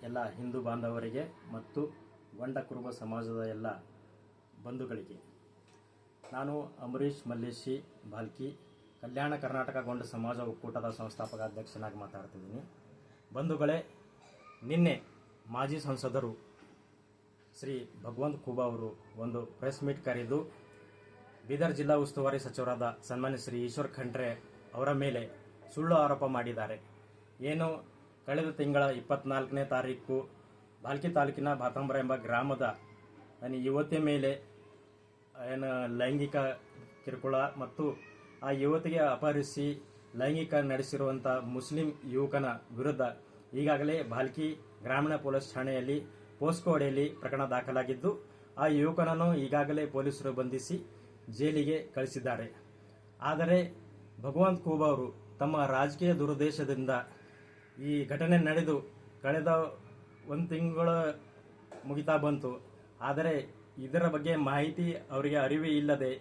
ಎಲ್ಲ ಹಿಂದೂ ಬಾಂಧವರಿಗೆ ಮತ್ತು ಗೊಂಡ ಕುರುಬ ಸಮಾಜದ ಎಲ್ಲ ಬಂಧುಗಳಿಗೆ ನಾನು ಅಂಬರೀಶ್ ಮಲ್ಲೇಶಿ ಬಾಲ್ಕಿ ಕಲ್ಯಾಣ ಕರ್ನಾಟಕ ಗೊಂಡ ಸಮಾಜ ಒಕ್ಕೂಟದ ಸಂಸ್ಥಾಪಕ ಅಧ್ಯಕ್ಷನಾಗಿ ಮಾತಾಡ್ತಿದ್ದೀನಿ. ಬಂಧುಗಳೇ, ನಿನ್ನೆ ಮಾಜಿ ಸಂಸದರು ಶ್ರೀ ಭಗವಂತ ಖೂಬಾ ಅವರು ಒಂದು ಪ್ರೆಸ್ ಮೀಟ್ ಕರೆದು ಬೀದರ್ ಜಿಲ್ಲಾ ಉಸ್ತುವಾರಿ ಸಚಿವರಾದ ಸನ್ಮಾನ್ಯ ಶ್ರೀ ಈಶ್ವರ್ ಖಂಡ್ರೆ ಅವರ ಮೇಲೆ ಸುಳ್ಳು ಆರೋಪ ಮಾಡಿದ್ದಾರೆ. ಏನು ಕಳೆದ ತಿಂಗಳ 24ನೇ ತಾರೀಕು ಬಾಲ್ಕಿ ತಾಲೂಕಿನ ಬಾತಂಬರ ಎಂಬ ಗ್ರಾಮದ ಯುವತಿ ಮೇಲೆ ಏನು ಲೈಂಗಿಕ ಕಿರುಕುಳ ಮತ್ತು ಆ ಯುವತಿಗೆ ಅಪಹರಿಸಿ ಲೈಂಗಿಕ ನಡೆಸಿರುವಂಥ ಮುಸ್ಲಿಂ ಯುವಕನ ವಿರುದ್ಧ ಈಗಾಗಲೇ ಬಾಲ್ಕಿ ಗ್ರಾಮೀಣ ಪೊಲೀಸ್ ಠಾಣೆಯಲ್ಲಿ ಪೋಸ್ಕೋ ಅಡಿಯಲ್ಲಿ ಪ್ರಕರಣ ದಾಖಲಾಗಿದ್ದು, ಆ ಯುವಕನನ್ನು ಈಗಾಗಲೇ ಪೊಲೀಸರು ಬಂಧಿಸಿ ಜೈಲಿಗೆ ಕಳಿಸಿದ್ದಾರೆ. ಆದರೆ ಭಗವಂತ ಖೂಬಾ ಅವರು ತಮ್ಮ ರಾಜಕೀಯ ದುರುದ್ದೇಶದಿಂದ ಈ ಘಟನೆ ನಡೆದು ಕಳೆದ ಒಂದು ತಿಂಗಳ ಮುಗಿತಾ ಬಂತು. ಆದರೆ ಇದರ ಬಗ್ಗೆ ಮಾಹಿತಿ ಅವರಿಗೆ ಅರಿವೇ ಇಲ್ಲದೆ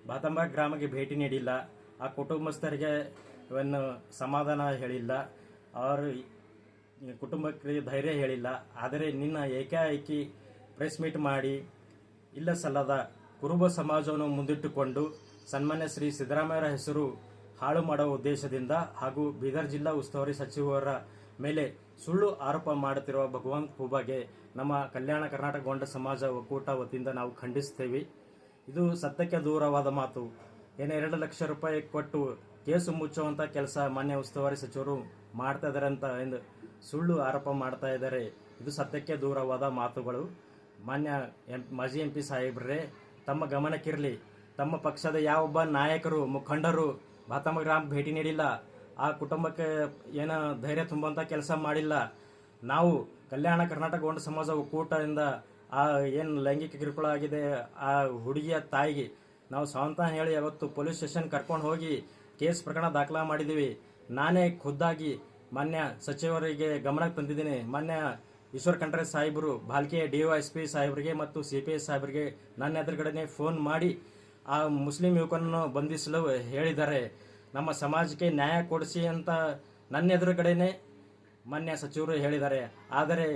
ಬಾತಂಬ ಗ್ರಾಮಕ್ಕೆ ಭೇಟಿ ನೀಡಿಲ್ಲ, ಆ ಕುಟುಂಬಸ್ಥರಿಗೆ ಇವನ್ನು ಸಮಾಧಾನ ಹೇಳಿಲ್ಲ, ಅವರ ಕುಟುಂಬಕ್ಕೆ ಧೈರ್ಯ ಹೇಳಿಲ್ಲ. ಆದರೆ ನಿನ್ನ ಏಕಾಏಕಿ ಪ್ರೆಸ್ ಮೀಟ್ ಮಾಡಿ ಇಲ್ಲ ಸಲ್ಲದ ಕುರುಬ ಸಮಾಜವನ್ನು ಮುಂದಿಟ್ಟುಕೊಂಡು ಸನ್ಮಾನ್ಯ ಶ್ರೀ ಸಿದ್ದರಾಮಯ್ಯರ ಹೆಸರು ಹಾಳು ಮಾಡುವ ಉದ್ದೇಶದಿಂದ ಹಾಗೂ ಬೀದರ್ ಜಿಲ್ಲಾ ಉಸ್ತುವಾರಿ ಸಚಿವರ ಮೇಲೆ ಸುಳ್ಳು ಆರೋಪ ಮಾಡುತ್ತಿರುವ ಭಗವಂತ ಖೂಬಾಗೆ ನಮ್ಮ ಕಲ್ಯಾಣ ಕರ್ನಾಟಕ ಗೊಂಡ ಸಮಾಜ ಒಕ್ಕೂಟ ವತಿಯಿಂದ ನಾವು ಖಂಡಿಸ್ತೇವೆ. ಇದು ಸತ್ಯಕ್ಕೆ ದೂರವಾದ ಮಾತು. ಏನು 2 ಲಕ್ಷ ರೂಪಾಯಿ ಕೊಟ್ಟು ಕೇಸು ಮುಚ್ಚುವಂಥ ಕೆಲಸ ಮಾನ್ಯ ಉಸ್ತುವಾರಿ ಸಚಿವರು ಮಾಡ್ತಾ ಇದ್ದಾರೆ ಅಂತ ಎಂದು ಸುಳ್ಳು ಆರೋಪ ಮಾಡ್ತಾ ಇದ್ದಾರೆ. ಇದು ಸತ್ಯಕ್ಕೆ ದೂರವಾದ ಮಾತುಗಳು. ಮಾನ್ಯ ಮಾಜಿ MP ಸಾಹೇಬ್ರೇ, ತಮ್ಮ ಗಮನಕ್ಕಿರಲಿ. ತಮ್ಮ ಪಕ್ಷದ ಯಾವೊಬ್ಬ ನಾಯಕರು ಮುಖಂಡರು ಬಾತಂಬ ಗ್ರಾಮ ಭೇಟಿ ನೀಡಿಲ್ಲ, ಆ ಕುಟುಂಬಕ್ಕೆ ಏನೋ ಧೈರ್ಯ ತುಂಬುವಂಥ ಕೆಲಸ ಮಾಡಿಲ್ಲ. ನಾವು ಕಲ್ಯಾಣ ಕರ್ನಾಟಕ ಗೊಂಡ ಸಮಾಜ ಒಕ್ಕೂಟದಿಂದ ಆ ಏನು ಲೈಂಗಿಕ ಕಿರುಕುಳ ಆಗಿದೆ ಆ ಹುಡುಗಿಯ ತಾಯಿಗೆ ನಾವು ಸ್ವಂತ ಹೇಳಿ ಅವತ್ತು ಪೊಲೀಸ್ ಸ್ಟೇಷನ್ ಕರ್ಕೊಂಡು ಹೋಗಿ ಕೇಸ್ ಪ್ರಕರಣ ದಾಖಲಾ ಮಾಡಿದ್ದೀವಿ. ನಾನೇ ಖುದ್ದಾಗಿ ಮಾನ್ಯ ಸಚಿವರಿಗೆ ಗಮನಕ್ಕೆ ತಂದಿದ್ದೀನಿ. ಮಾನ್ಯ ಈಶ್ವರ್ ಖಂಡ್ರೆ ಸಾಹೇಬರು ಬಾಲ್ಕಿಯ DYSP ಸಾಹೇಬರಿಗೆ ಮತ್ತು CPS ಸಾಹೇಬರಿಗೆ ನನ್ನ ಎದುರುಗಡೆನೆ ಫೋನ್ ಮಾಡಿ ಆ ಮುಸ್ಲಿಂ ಯುವಕನನ್ನು ಬಂಧಿಸಲು ಹೇಳಿದ್ದಾರೆ. ನಮ್ಮ ಸಮಾಜಕ್ಕೆ ನ್ಯಾಯ ಕೊಡಿಸಿ ಅಂತ ನನ್ನ ಎದುರುಗಡೆನೆ ಮಾನ್ಯ ಸಚಿವರು ಹೇಳಿದ್ದಾರೆ. ಆದರೆ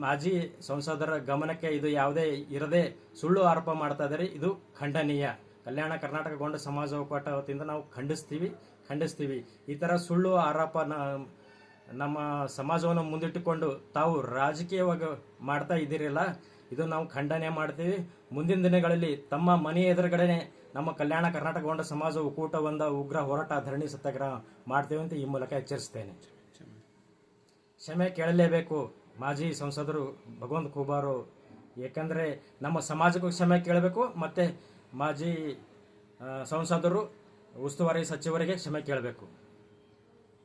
ಮಾಜಿ ಸಂಸದರ ಗಮನಕ್ಕೆ ಇದು ಯಾವುದೇ ಇರದೆ ಸುಳ್ಳು ಆರೋಪ ಮಾಡ್ತಾ ಇದ್ದಾರೆ. ಇದು ಖಂಡನೀಯ. ಕಲ್ಯಾಣ ಕರ್ನಾಟಕ ಗೊಂಡ ಸಮಾಜ ಒಕ್ಕೂಟ ವತಿಯಿಂದ ನಾವು ಖಂಡಿಸ್ತೀವಿ. ಈ ಥರ ಸುಳ್ಳು ಆರೋಪ ನಮ್ಮ ಸಮಾಜವನ್ನು ಮುಂದಿಟ್ಟುಕೊಂಡು ತಾವು ರಾಜಕೀಯವಾಗಿ ಮಾಡ್ತಾ ಇದ್ದೀರಲ್ಲ, ಇದು ನಾವು ಖಂಡನೆ ಮಾಡ್ತೀವಿ. ಮುಂದಿನ ದಿನಗಳಲ್ಲಿ ತಮ್ಮ ಮನೆಯ ಎದುರುಗಡೆನೆ ನಮ್ಮ ಕಲ್ಯಾಣ ಕರ್ನಾಟಕ ಗೊಂಡ ಸಮಾಜ ಒಕ್ಕೂಟದಿಂದ ಉಗ್ರ ಹೋರಾಟ ಧರಣಿ ಸತ್ಯಾಗ್ರಹ ಮಾಡ್ತೇವೆ ಅಂತ ಈ ಮೂಲಕ ಎಚ್ಚರಿಸ್ತೇನೆ. ಕ್ಷಮೆ ಕೇಳಲೇಬೇಕು ಮಾಜಿ ಸಂಸದರು ಭಗವಂತ ಖೂಬಾರು. ಏಕೆಂದರೆ ನಮ್ಮ ಸಮಾಜಕ್ಕೂ ಕ್ಷಮೆ ಕೇಳಬೇಕು, ಮತ್ತೆ ಮಾಜಿ ಸಂಸದರು ಉಸ್ತುವಾರಿ ಸಚಿವರಿಗೆ ಕ್ಷಮೆ ಕೇಳಬೇಕು.